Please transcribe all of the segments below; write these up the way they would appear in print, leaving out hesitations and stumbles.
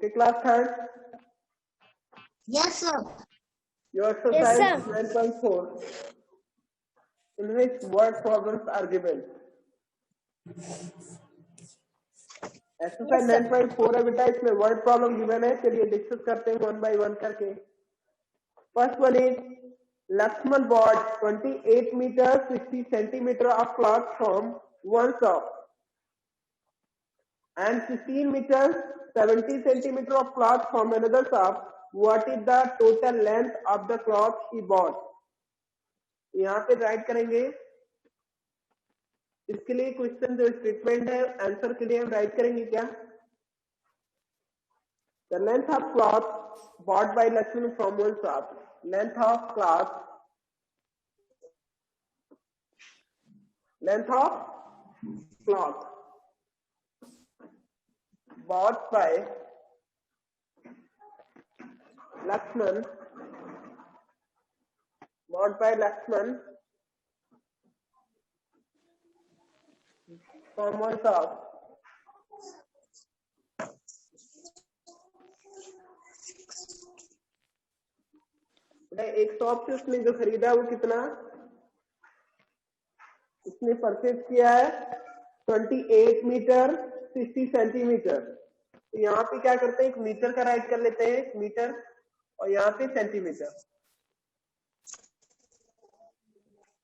Okay, class third. Yes, sir. Your exercise Yes, sir. 9.4, in which word problems are given. Exercise 9.4 है बेटा, इसमें word problem given है. चलिए discuss करते हैं वन बाय वन करके. First one is Lakshman bought 28 meters 60 centimeter of cloth from one shop and 16 meters 70 centimeter of cloth from another shop. What is the total length of the cloth he bought? यहाँ पे write करेंगे. इसके लिए question जो statement है, answer के लिए हम राइट करेंगे क्या? The length of cloth bought by Lakshman from one shop. Length of cloth bought by Lakshman from one shop. एक शॉप से उसने जो खरीदा वो कितना, उसने परचेज किया है 28 मीटर 60 सेंटीमीटर. तो यहाँ पे क्या करते हैं, एक मीटर का राइट कर लेते हैं, मीटर, और यहाँ पे सेंटीमीटर.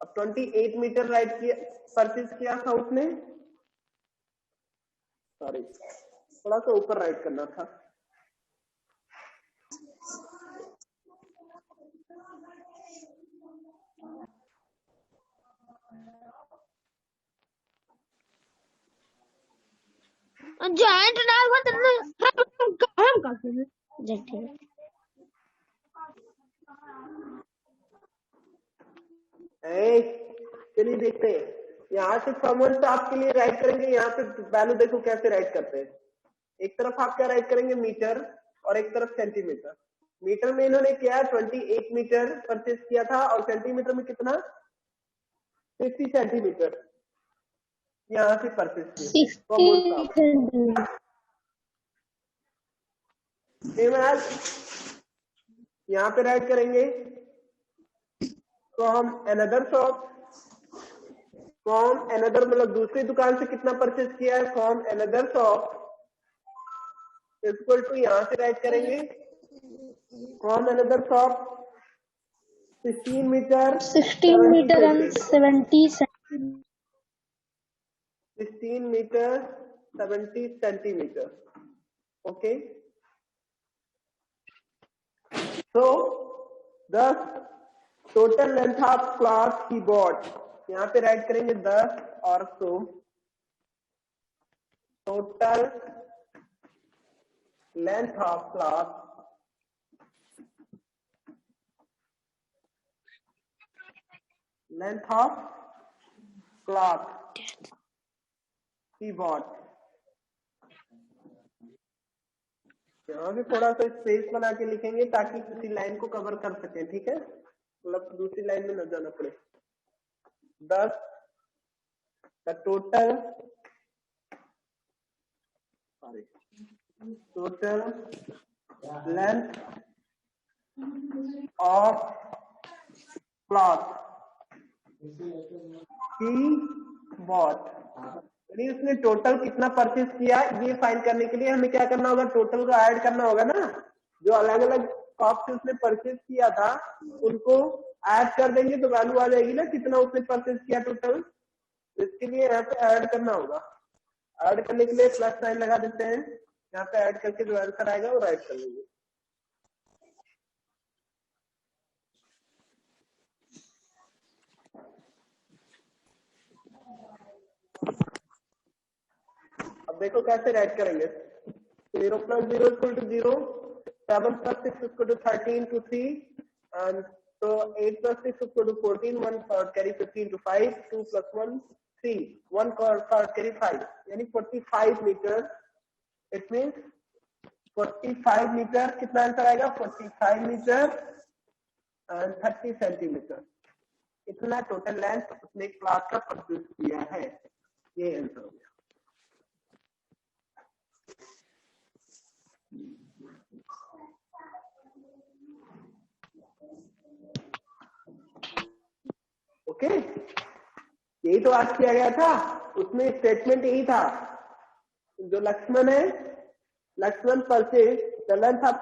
अब 28 मीटर राइट किया, परचेज किया था उसने, सॉरी थोड़ा सा ऊपर राइट करना था. जॉइंट ना हम करते हैं. चलिए देखते हैं. यहाँ से फॉर्मूल से आपके लिए राइट करेंगे. यहाँ पे वैल्यू देखो कैसे राइट करते हैं. एक तरफ आप क्या राइट करेंगे, मीटर, और एक तरफ सेंटीमीटर. मीटर में इन्होंने क्या 28 मीटर परचेज किया था, और सेंटीमीटर में कितना 60 सेंटीमीटर यहाँ से परचेज किया. यहाँ पे राइट करेंगे फ्रॉम अनदर मतलब दूसरी दुकान से कितना परचेज किया है, from another shop equal to, यहाँ से राइट करेंगे from another shop 16 metre and 70 16 metre 70 centimetre. Okay, so the total length of cloth he bought. यहाँ पे राइट करेंगे 10 और 100. total length of cloth he bought. यहाँ भी थोड़ा सा स्पेस बना के लिखेंगे ताकि किसी लाइन को कवर कर सके. ठीक है, मतलब दूसरी लाइन में न जाना पड़े. 10 the total length of cloth he bought. यानी उसने टोटल कितना परचेज किया, ये फाइंड करने के लिए हमें क्या करना होगा, टोटल को ऐड करना होगा ना. जो अलग अलग शॉप से उसने परचेज किया था उनको ऐड कर देंगे तो वैल्यू आ जाएगी ना, कितना उसने परचेज किया टोटल. इसके लिए यहाँ पे ऐड करना होगा. ऐड करने के लिए प्लस साइन लगा देते हैं. यहाँ पे ऐड करके जो आंसर आएगा वो राइट कर लेंगे. अब देखो कैसे राइट करेंगे. 0 plus 0 equal to 0, 7 plus 6 equal to 13 to 3, and so 8 plus 6 equal to 14, 1 card carry 15 to 5, 2 plus 1 3, 1 card carry 5, यानी 45 मीटर. It means 45 metre. कितना आंसर आएगा, 45 मीटर एंड 30 सेंटीमीटर. इतना टोटल लेंथ उसने क्लास का परचेज किया है. ये आंसर हो गया. ओके, यही तो आज किया गया था, उसमें स्टेटमेंट यही था। जो लक्ष्मण है, Lakshman purchase the length of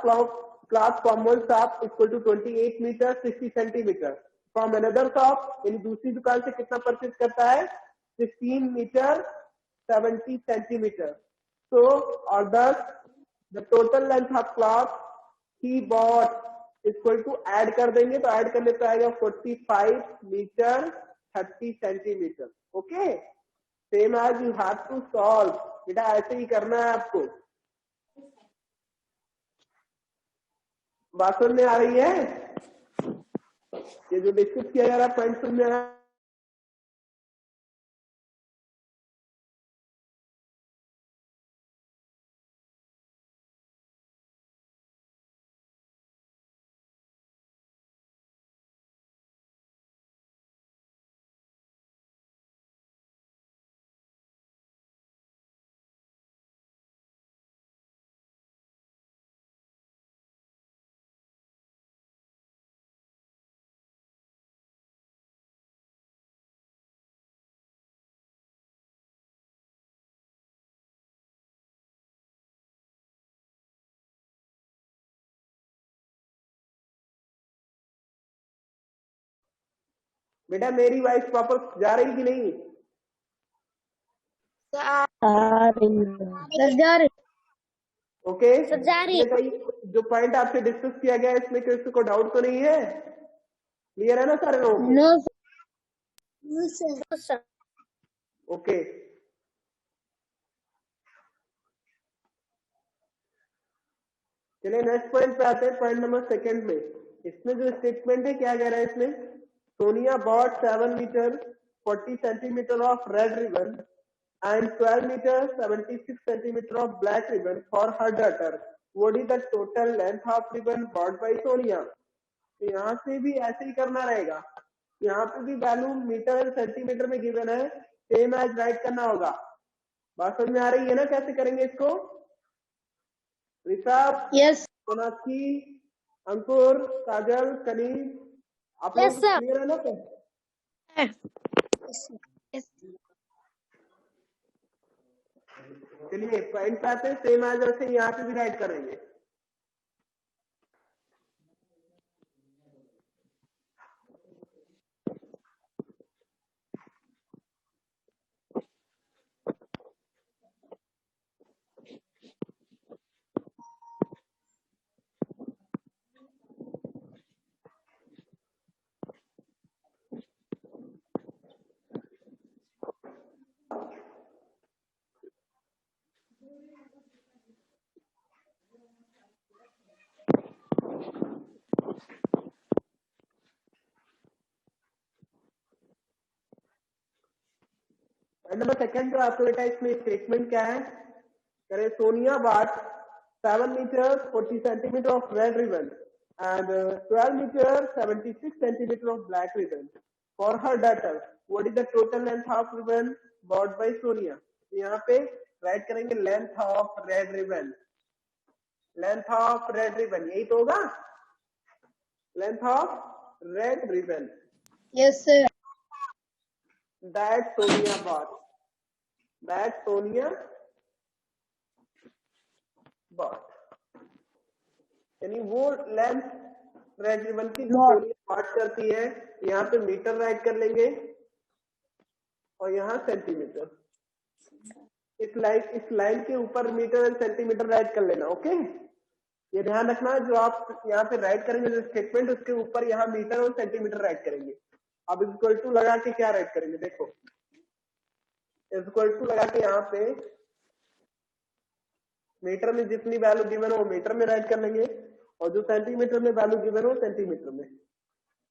cloth common shop equal to 28 metre 60 centimetre from another shop, यानी दूसरी दुकान से कितना परचेज करता है, 16 मीटर 70 सेंटीमीटर। सो और the total length of cloth he bought equal to add कर देंगे, तो ऐड करने पे आएगा 45 metre 30 centimetre. Okay, same as you have to solve, बेटा ऐसे ही करना है आपको। बात समझ में आ रही है? ये जो डिस्कस किया जा रहा है पॉइंट समझ में आ रहा है? बेटा मेरी वॉइस प्रॉपर जा रही कि नहीं? ओके, जो पॉइंट आपसे डिस्कस किया गया है इसमें किसी को डाउट तो नहीं है? क्लियर है ना सारे लोगों को? No sir. ओके, चलिए नेक्स्ट पॉइंट पे आते हैं, पॉइंट नंबर सेकंड में। इसमें जो स्टेटमेंट है क्या कह रहा है इसमें, Sonia bought 7 metre 40 centimetre of red ribbon and 12 meters 76 centimeter of black ribbon for her daughter. What is the total length of ribbon bought by Sonia? तो यहाँ से भी ऐसे ही करना रहेगा, यहाँ पे भी वैल्यू मीटर सेंटीमीटर में गिवन है, सेम एज राइट करना होगा। बात समझ में आ रही है ना कैसे करेंगे इसको? ऋषभ, यस सोनाक्षी, अंकुर, काजल, कनीज, आप लोग क्लियर है ना? चलिए पॉइंट पे आते हैं, सेम एज ऐसे यहाँ पे भी राइट करेंगे। नंबर सेकंड जो आपको बेटा इसमें स्टेटमेंट क्या है, करे Sonia bought 7 metre 40 centimetre of red ribbon and 12 meter 76 centimeter of black ribbon for her daughter. What is the total length of ribbon bought by Sonia? यहाँ पे राइट करेंगे length of red ribbon, length of red ribbon यही तो होगा, length of red ribbon. Yes sir. That Sonia bought, that Sonia bought, यानी वो length red ribbon की जो सोनिया बॉट करती है, यहाँ पे मीटर राइट कर लेंगे और यहाँ सेंटीमीटर। इस लाइन के ऊपर मीटर एंड सेंटीमीटर राइट कर लेना। ओके, ये ध्यान रखना, जो आप यहाँ पे राइट करेंगे जो स्टेटमेंट, उसके ऊपर यहाँ मीटर और सेंटीमीटर राइट करेंगे। अब इक्वल टू लगा के क्या राइट करेंगे, देखो इक्वल टू लगा के यहाँ पे मीटर में जितनी वैल्यू गिवन हो वो मीटर में राइट कर लेंगे, और जो सेंटीमीटर में वैल्यू गिवन हो सेंटीमीटर में।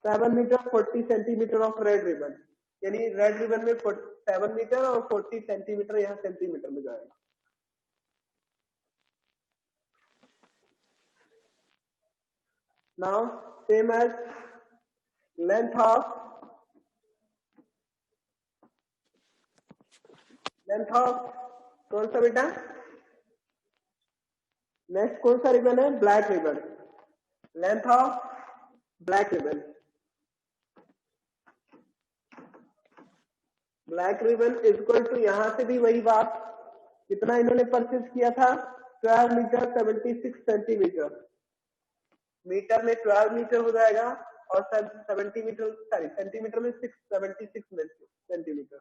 7 metre 40 centimetre of red ribbon, यानी रेड रिबन में 7 मीटर और 40 सेंटीमीटर यहाँ सेंटीमीटर में जाएगा। Now same as length of कौन सा बेटा, नेक्स्ट कौन सा रिबन है, black ribbon, length of black ribbon. Black ribbon equal to यहाँ से भी वही बात, कितना इन्होंने परचेज किया था 12 मीटर 76 सेंटीमीटर, मीटर में 12 मीटर हो जाएगा और 70 मीटर सॉरी सेंटीमीटर में 676 सेंटीमीटर।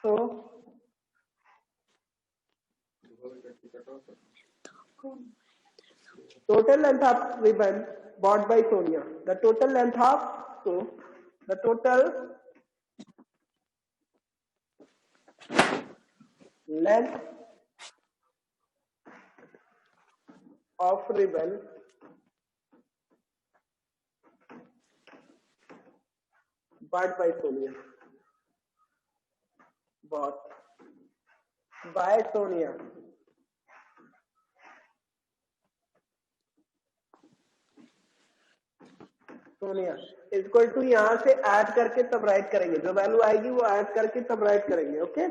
तो total length of ribbon bought by Sonia, the total length of, so the total length of ribbon bought by Sonia, bought by Sonia, Sonia equal to यहाँ से add करके तब right करेंगे, जो value आएगी वो ऐड करके तब राइट करेंगे। ओके,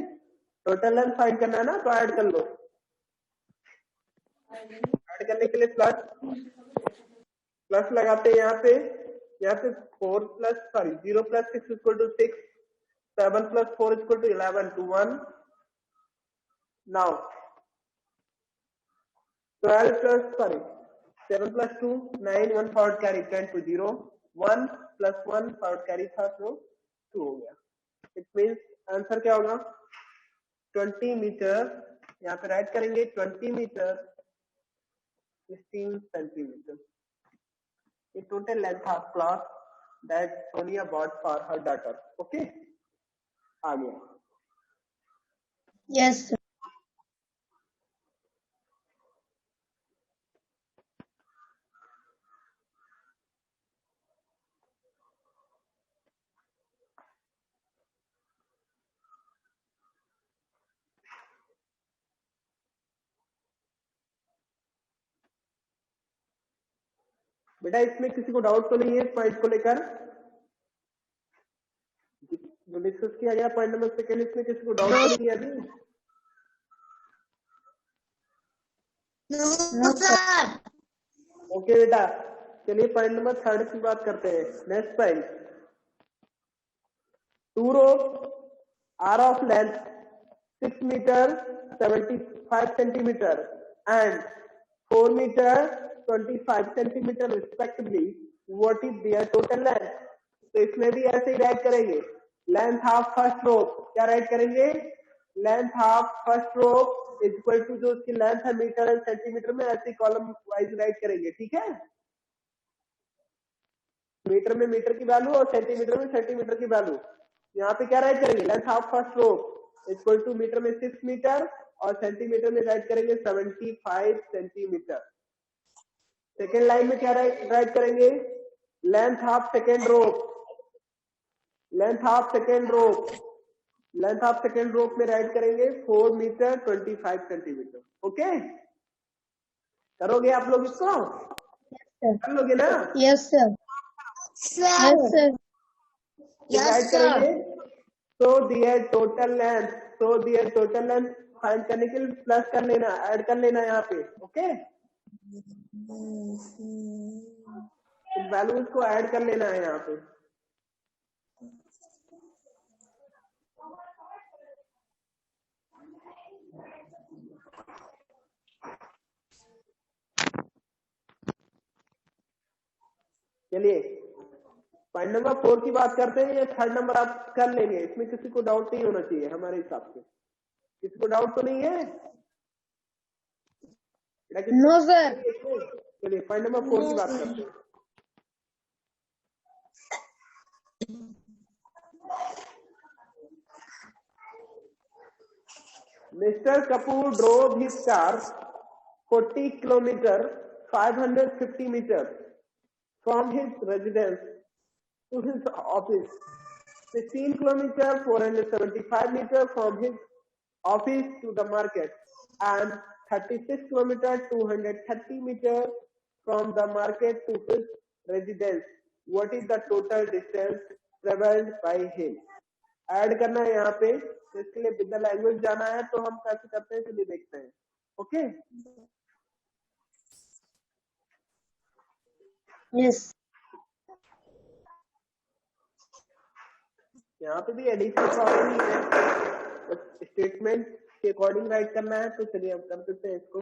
टोटल लेंथ फाइंड करना है ना, तो ऐड कर लो। ऐड करने के लिए प्लस लगाते हैं यहाँ पे 4 plus 0 plus 6 equal to 6, 7 plus 4 equal to 11 to 1। Now 7 plus 2 9, 1 forward carry 10 to 0, 1 plus 1 forward carry था तो 2 हो गया। इट मीन्स आंसर क्या होगा 20 मीटर, यहाँ पे राइट करेंगे 20 मीटर 16 सेंटीमीटर। ये total length of cloth that Sonia bought for her daughter. Okay, आ गया। Yes sir. बेटा इसमें किसी को डाउट तो नहीं है पॉइंट को लेकर, जो डिस्कस किया गया पॉइंट नंबर सेकंड, इसमें किसी को डाउट तो नहीं है अभी? No sir. ओके बेटा, चलिए पॉइंट नंबर थर्ड की बात करते हैं। Next point, 2 ropes are of length 6 meter 75 centimeter and 4 meter 25 centimeter respectively. What is their total length? तो इसमें भी ऐसे ही राइट करेंगे, लेंथ ऑफ फर्स्ट रोप क्या राइट करेंगे, length of first rope equal to जो उसकी लेंथ है मीटर एंड सेंटीमीटर में, ऐसे कॉलम वाइज राइट करेंगे। ठीक है, मीटर में मीटर की वैल्यू और सेंटीमीटर में सेंटीमीटर की वैल्यू। यहाँ पे क्या राइट करेंगे, length of first rope equal to metre में 6 मीटर और सेंटीमीटर में राइट करेंगे 75 सेंटीमीटर। सेकेंड लाइन में क्या राइट करेंगे, length of second rope, length of second rope, length of second rope में राइट करेंगे 4 मीटर 25 सेंटीमीटर। ओके, करोगे आप लोग इसको, कर लोगे ना? Yes sir. Yes sir. Right करेंगे। तो दिया टोटल लेंथ, तो दिया टोटल लेंथ फाइंड करने के लिए प्लस कर लेना, ऐड कर लेना यहाँ पे। ओके, वैल्यूज को ऐड कर लेना है यहाँ पे। चलिए पॉइंट नंबर 4 की बात करते हैं, या थर्ड नंबर आप कर लेंगे, इसमें किसी को डाउट नहीं होना चाहिए हमारे हिसाब से। किसी को डाउट तो नहीं है? No sir. चलिए पॉइंट नंबर 4 की बात करते हैं। Mr. Kapoor drove his car 40 kilometers 550 meters from his residence to his office, 16 kilometers 475 meters from his office to the market, and 36 kilometers 230 meters from the market to his residence. What is the total distance traveled by him? Add करना है यहाँ पे, तो इसके लिए with the language जाना है, तो हम कैसे करते हैं चलिए देखते हैं। ओके, यस यहाँ पे भी एडिशन प्रॉब्लम ही है, स्टेटमेंट के अकॉर्डिंग राइट करना है। तो चलिए हम कर देते हैं इसको।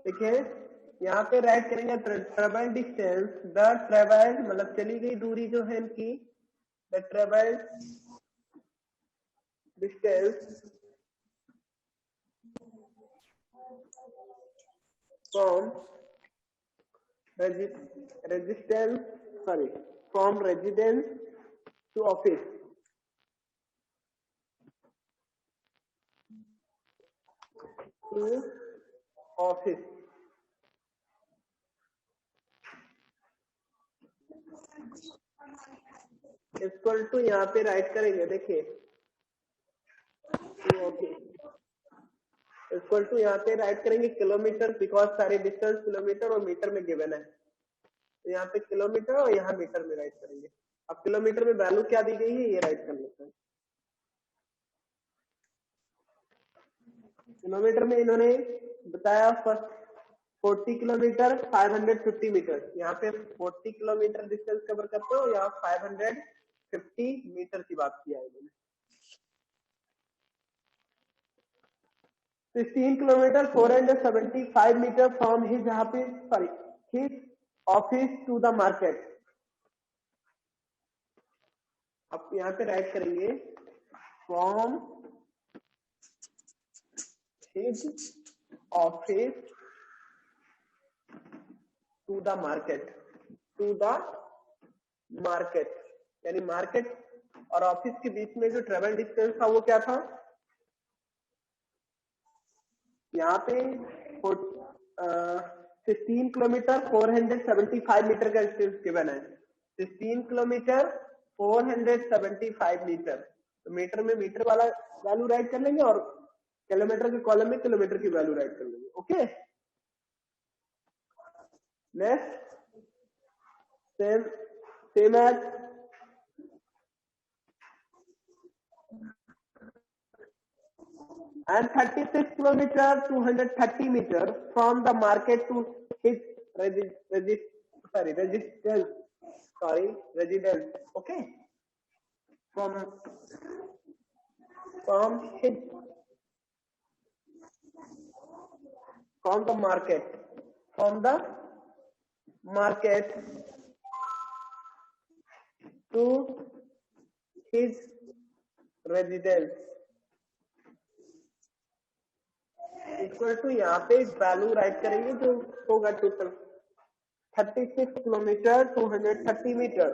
देखिए यहाँ पे राइट करेंगे ट्रेवल डिस्टेंस, द ट्रेवल मतलब चली गई दूरी जो है इनकी, the travel distance from from residence to office, equal to यहाँ पे राइट करेंगे। देखिए इक्वल टू यहाँ पे राइट करेंगे किलोमीटर, बिकॉज सारे डिस्टेंस किलोमीटर और मीटर में गिवन है। तो यहाँ पे किलोमीटर और यहाँ मीटर में राइट करेंगे। अब किलोमीटर में वैल्यू क्या दी गई है ये राइट कर लेते हैं। किलोमीटर में इन्होंने बताया फर्स्ट 40 किलोमीटर 550 मीटर, यहाँ पे 40 किलोमीटर डिस्टेंस कवर करते हो, यहाँ 550 मीटर की बात किया है इन्होंने। 16 kilometre 475 metre from his his office to the market. अब यहाँ पे राइट करेंगे from his office to the market, यानी मार्केट और ऑफिस के बीच में जो ट्रेवल डिस्टेंस था वो क्या था, यहाँ पे 16 किलोमीटर 475 मीटर का डिस्टेंस गिवन है। 16 किलोमीटर 475 मीटर, तो मीटर में मीटर वाला वैल्यू राइट कर लेंगे और किलोमीटर के कॉलम में किलोमीटर की वैल्यू राइट कर लेंगे। Okay, next same as and 36 kilometer 230 meter from the market to his residence. Okay, from the market to his residence equal to यहाँ पे वैल्यू राइट करेंगे जो होगा टोटल 36 किलोमीटर 230 मीटर,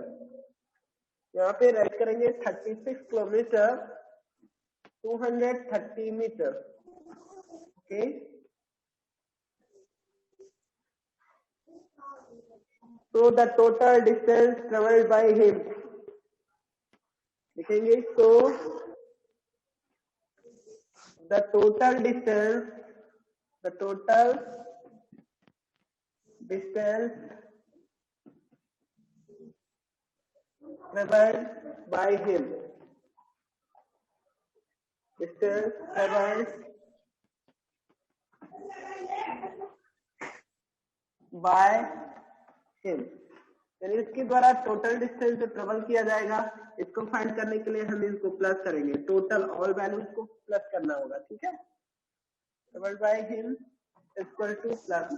यहाँ पे राइट करेंगे 36 kilometre 230 metre. Okay, so the total distance traveled by him लिखेंगे। so the total distance traveled by him, यानी इसके द्वारा टोटल डिस्टेंस जो ट्रेवल किया जाएगा इसको फाइंड करने के लिए हम इसको प्लस करेंगे, टोटल ऑल वैल्यूज को प्लस करना होगा। ठीक है, travelled by him equal two plus,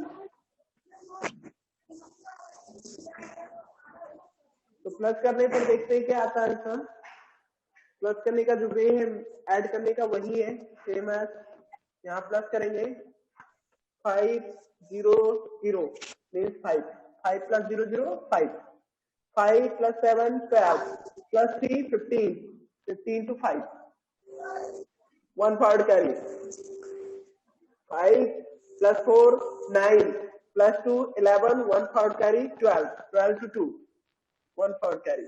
तो प्लस करने पर देखते हैं क्या आता है आंसर। प्लस करने का जो वे है ऐड करने का वही है, सेम एज यहाँ प्लस करेंगे 500 means 5 5 plus 0 0 5, 5 plus 7 12, plus 3 15, 15 to 5, 1 forward carry, 5 plus 4 9, plus 2 11, 1 forward carry 12, 12 to 2, 1 forward carry,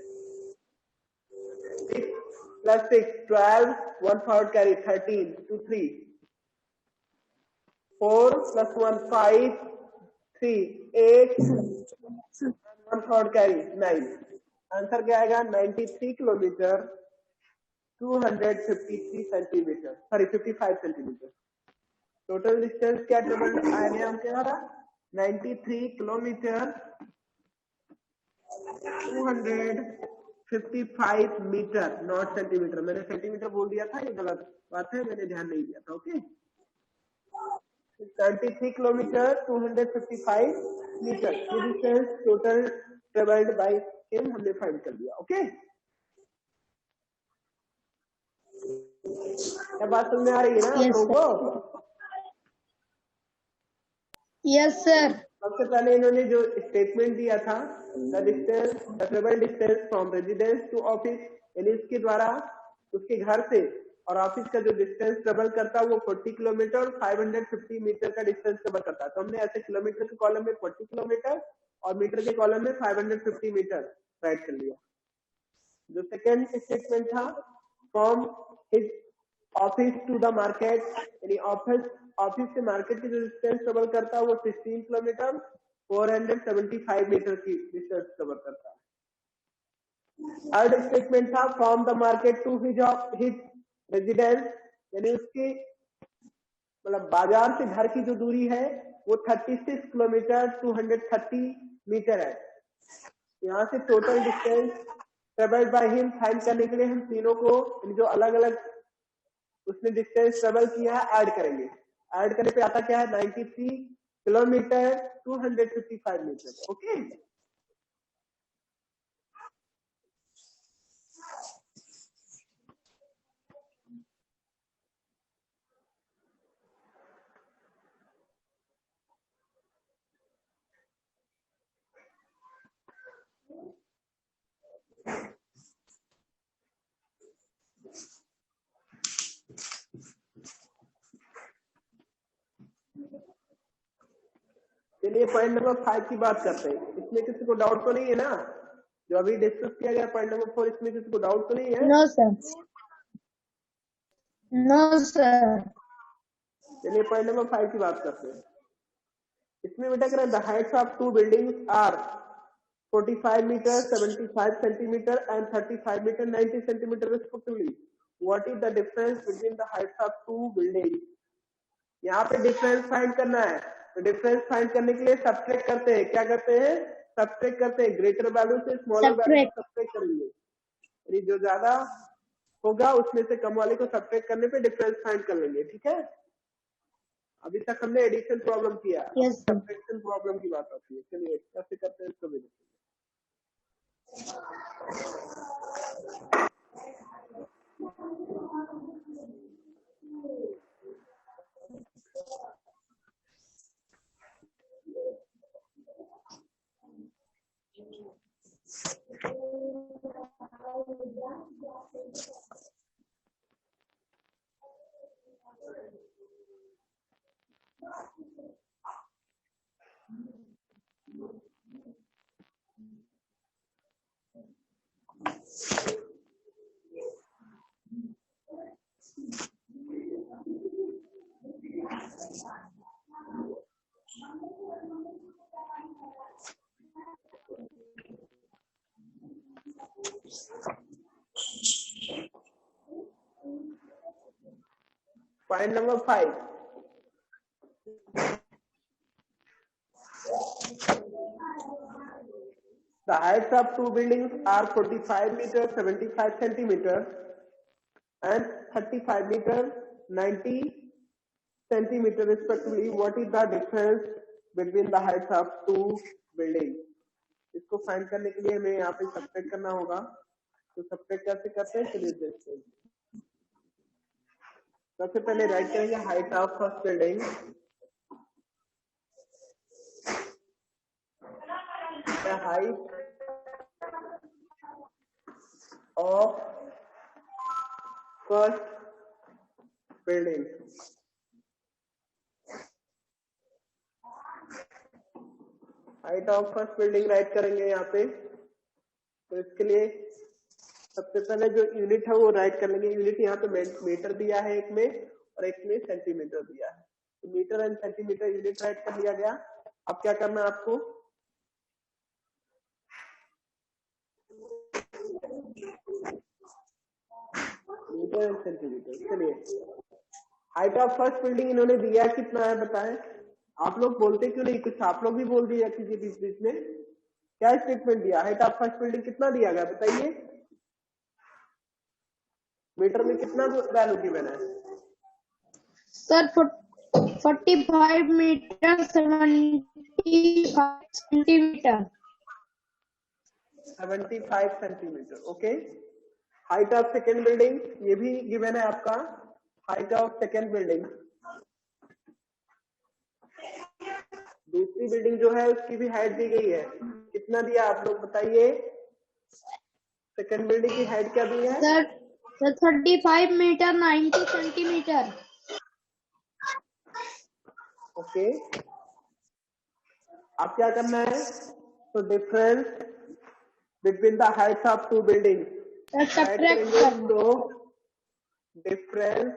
6 plus 6 12, 1 forward carry 13 to 3, 4 plus 1 5, 3 8, 1 forward carry 9. Answer क्या आएगा 93 kilometre 253 centimetre, sorry 55 centimetre. Total distance क्या travelled आया हमके हमारा 93 kilometre 255 metre, not centimetre. मैंने centimetre बोल दिया था, ये गलत बात है, मैंने ध्यान नहीं दिया था। ओके 93 किलोमीटर 255 मीटर ये distance total travelled by him हमने फाइंड कर दिया। ओके क्या बात समझ में आ रही है ना आप लोगों को? Yes sir. सबसे पहले इन्होंने जो स्टेटमेंट दिया था the distance the travel distance from residence to office, यानी इसके द्वारा उसके घर से और ऑफिस का जो डिस्टेंस ट्रेवल करता है वो 40 किलोमीटर और 550 मीटर का डिस्टेंस ट्रेवल करता है। तो हमने ऐसे किलोमीटर के कॉलम में 40 किलोमीटर और मीटर के कॉलम में 550 मीटर राइट कर लिया। जो सेकंड स्टेटमेंट था from his office to the market, यानी ऑफिस से मार्केट की जो डिस्टेंस ट्रेवल करता है वो 16 किलोमीटर 475 मीटर की डिस्टेंस ट्रेवल करता है। थर्ड स्टेटमेंट था from the market to his residence, यानी उसकी मतलब बाजार से घर की जो दूरी है वो 36 किलोमीटर 230 मीटर है। यहाँ से total distance travelled by him find करने के लिए हम तीनों को जो अलग अलग उसने डिस्टेंस ट्रेवल किया है ऐड करेंगे। ऐड करने पे आता क्या है 93 किलोमीटर 255 मीटर। ओके चलिए पॉइंट नंबर 5 की बात करते हैं। इसमें किसी को डाउट तो नहीं है ना, जो अभी डिस्कस किया गया पॉइंट नंबर 4, इसमें किसी को डाउट तो नहीं है? No sir, no sir. चलिए पॉइंट नंबर 5 की बात करते हैं। इसमें बेटा करें the heights of two buildings are 45 metre 75 centimetre and 35 metre 90 centimetre respectively. What is the difference between the heights of two buildings? यहाँ पे डिफरेंस फाइंड करना है, तो डिफरेंस फाइंड करने के लिए सब्ट्रैक्ट करते हैं। क्या करते हैं? सब्ट्रैक्ट करते हैं। ग्रेटर वैल्यू से स्मॉलर वैल्यू सब्ट्रैक्ट करेंगे, यानी जो ज्यादा होगा उसमें से कम वाले को सब्ट्रैक्ट करने पे डिफरेंस फाइंड कर लेंगे। ठीक है, अभी तक हमने एडिशन प्रॉब्लम किया, सब्ट्रैक्शन प्रॉब्लम की बात आती है। चलिए कैसे करते हैं इसको भी देखेंगे। Point number 5. The heights of two buildings are 45 meter 75 centimeter and 35 meter 90 centimeter respectively. What is the difference between the heights of two buildings? इसको फाइंड करने के लिए हमें यहाँ पे सब्ट्रैक्ट करना होगा। तो सब्ट्रैक्ट कैसे करते हैं चलिए देखते हैं। सबसे पहले राइट करेंगे height of first building the height of first building. Height of first building right करेंगे यहाँ पे। तो इसके लिए सबसे पहले जो यूनिट है वो राइट कर लेंगे। यूनिट यहाँ पे मीटर दिया है एक में और एक में सेंटीमीटर दिया है। तो metre and centimetre unit write कर लिया गया। अब क्या करना है आपको, मीटर एंड सेंटीमीटर। चलिए हाइट ऑफ फर्स्ट बिल्डिंग इन्होंने दिया कितना है बताएं। आप लोग बोलते क्यों नहीं, कुछ आप लोग भी बोल दिया किसी बीच बीच में। क्या स्टेटमेंट दिया, हाइट ऑफ फर्स्ट बिल्डिंग कितना दिया गया बताइए। मीटर में कितना वैल्यू गिवन है sir? 45 metre 75 centimetre. 75 centimetre. Okay. Height of second building ये भी गिवन है आपका। हाइट ऑफ सेकेंड बिल्डिंग, दूसरी बिल्डिंग जो है उसकी भी हाइट दी गई है। कितना दिया आप लोग बताइए। सेकेंड बिल्डिंग की हाइट क्या दी है सर? 35 metre 90 centimetre. ओके। अब क्या करना है, तो difference between the heights of two building subtract करना। तो difference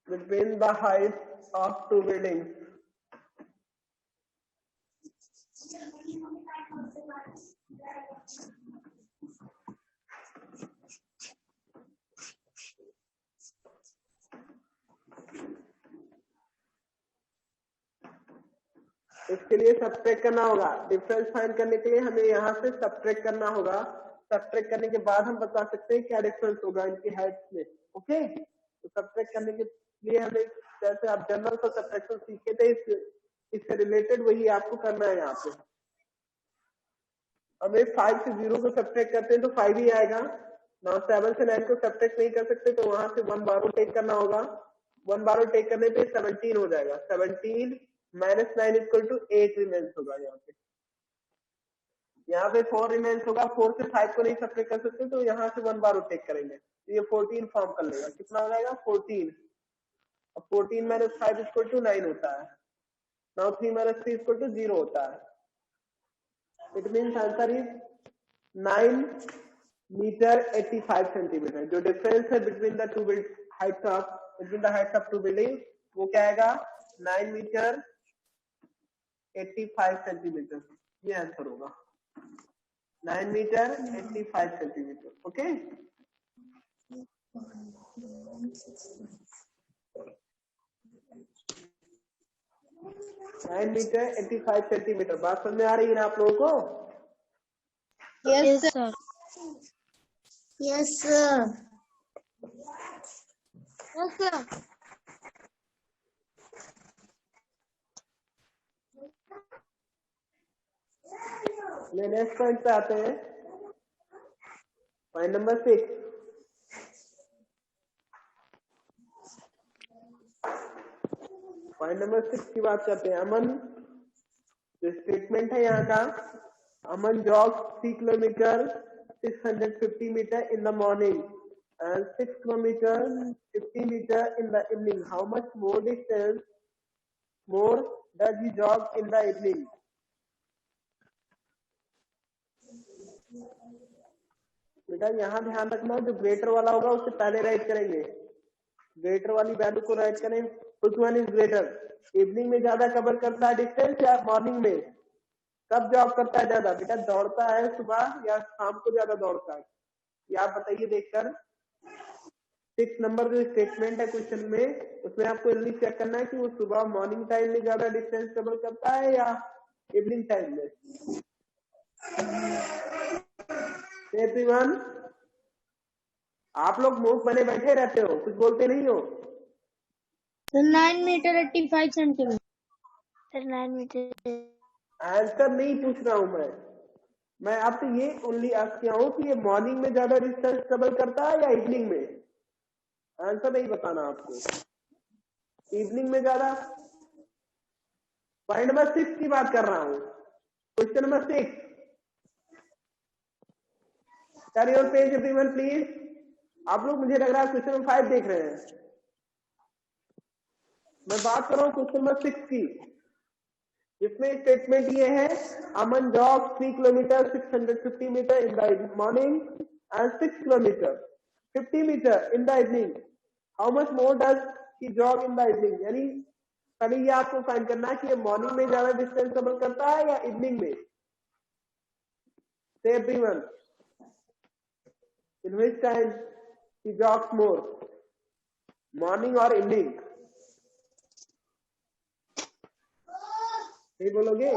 between the heights of two buildings. इसके लिए सब्ट्रैक्ट करना होगा। डिफरेंस फाइंड करने के लिए हमें यहाँ से सब्ट्रैक्ट करना होगा। सब्ट्रैक्ट करने के बाद हम बता सकते हैं क्या डिफरेंस होगा इनकी हाइट्स में। ओके। तो सब्ट्रैक्ट करने के लिए हमें, जैसे आप जनरल को सब्ट्रैक्शन सीखे थे, इससे रिलेटेड वही आपको करना है। यहाँ पे हमें 5 से 0 को सब्ट्रैक्ट करते हैं तो 5 ही आएगा ना। 7 से 9 को सब्ट्रैक्ट नहीं कर सकते तो वहां से 1 बारो टेक करना होगा। 1 बारो टेक करने पे 17 हो जाएगा। 17 माइनस 9 इक्वल टू 8 रिमेन्स होगा। यहाँ पे 4 रिमेन्स होगा। 4 से 5 को नहीं सब्ट्रैक्ट कर सकते तो यहाँ से 1 बारो टेक करेंगे तो ये 14 फॉर्म कर लेगा। कितना हो जाएगा 14। अब 14 माइनस 5 इक्वल टू 9 होता है। नाउ 3 माइनस 3 इक्वल टू 0 होता है। It means answer is 9 metre 85 centimetre. जो डिफरेंस है between the two heights of two building वो क्या आएगा 9 मीटर 85 सेंटीमीटर। ये आंसर होगा 9 metre 85 centimetre. Okay. Nine metre 85 centimetre. बात समझ में आ रही है ना आप लोगों को? Yes sir. Yes sir. Yes sir. Next point पे आते हैं। Point number 6। पॉइंट नंबर 6 की बात करते हैं। अमन, जो स्टेटमेंट है यहाँ का, Aman jog 3 kilometre 650 metre in the morning and 6 kilometer 50 meter in the evening. How much more distance more does he jog in the evening? बेटा यहाँ ध्यान रखना, जो ग्रेटर वाला होगा उससे पहले राइट करेंगे। ग्रेटर वाली वैल्यू को राइट करें। which one is greater? Evening में ज्यादा कवर करता है डिस्टेंस या मॉर्निंग में? कब जॉब करता है ज्यादा? बेटा दौड़ता है सुबह या शाम को ज्यादा दौड़ता है? ये आप बताइए देखकर। 6 नंबर जो स्टेटमेंट है क्वेश्चन में, उसमें आपको जल्दी चेक करना है कि वो सुबह मॉर्निंग टाइम में ज्यादा डिस्टेंस कवर करता है या इवनिंग टाइम में। एवरीवन, आप लोग मुंह बने बैठे रहते हो, कुछ बोलते नहीं हो। 9 मीटर 85 सेंटीमीटर। 9 मीटर। आंसर नहीं पूछ रहा हूं मैं आपसे ये ओनली आस्क किया हूं कि ये मॉर्निंग में ज्यादा डिस्टेंस कवर करता है या इवनिंग में। आंसर नहीं बताना आपको। इवनिंग में ज्यादा। पॉइंट नंबर 6 की बात कर रहा हूँ। Question number 6, can your page everyone please. आप लोग मुझे लग रहा है क्वेश्चन नंबर 5 देख रहे हैं। मैं बात कर रहा हूँ क्वेश्चन नंबर 6 की, जिसमें स्टेटमेंट ये है, Aman jog 3 kilometre 650 metre in the morning and 6 kilometre 50 metre in the evening. How much more does he jog in the evening. यानी पहले ये आपको फाइंड करना है कि ये मॉर्निंग में ज्यादा डिस्टेंस कवर करता है या इवनिंग में। से everyone, in which time he जॉग्स more, morning और इवनिंग। नहीं बोलोगे?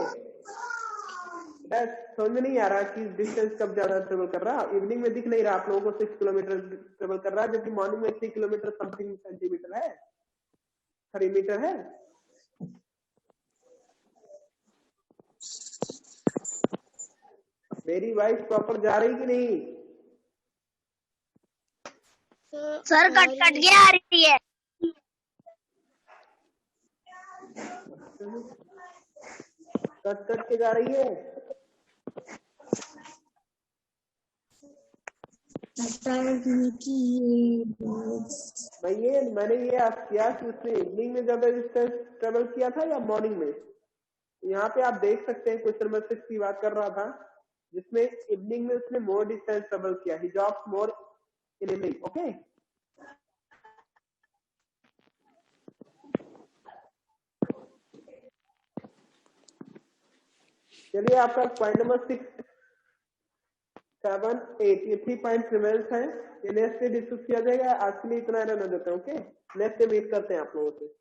समझ में नहीं आ रहा कि डिस्टेंस कब ज्यादा ट्रेवल कर रहा। इवनिंग में दिख नहीं रहा आप लोगों को 6 किलोमीटर ट्रेवल कर रहा है, जबकि मॉर्निंग में 3 किलोमीटर समथिंग सेंटीमीटर है, 3 मीटर है। मेरी वॉइस प्रॉपर जा रही कि नहीं? सर कट कट के आ रही है। कट कट के जा रही है। मैंने ये आप किया कि उसने इवनिंग में ज्यादा डिस्टेंस ट्रेवल किया था या मॉर्निंग में। यहाँ पे आप देख सकते हैं क्वेश्चन नंबर 6 की बात कर रहा था, जिसमें इवनिंग में उसने मोर डिस्टेंस ट्रेवल किया। ही जॉग्स मोर इन इवनिंग। ओके, चलिए आपका पॉइंट नंबर 6, 7, 8 ये 3 पॉइंट रिमेल्स हैं। ये नेक्स्ट डे डिस्कस किया जाएगा। आज के लिए इतना रहने देते हैं। ओके, नेक्स्ट डे मीट करते हैं आप लोगों से।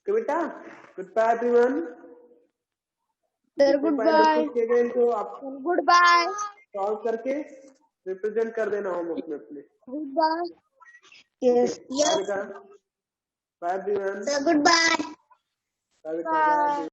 बेटा good bye everyone. Sir good bye. इनको आप गुड बाय। सॉल्व करके रिप्रेजेंट कर देना होमवर्क में अपने। Good bye. Yes bye everyone. Good bye. Bye.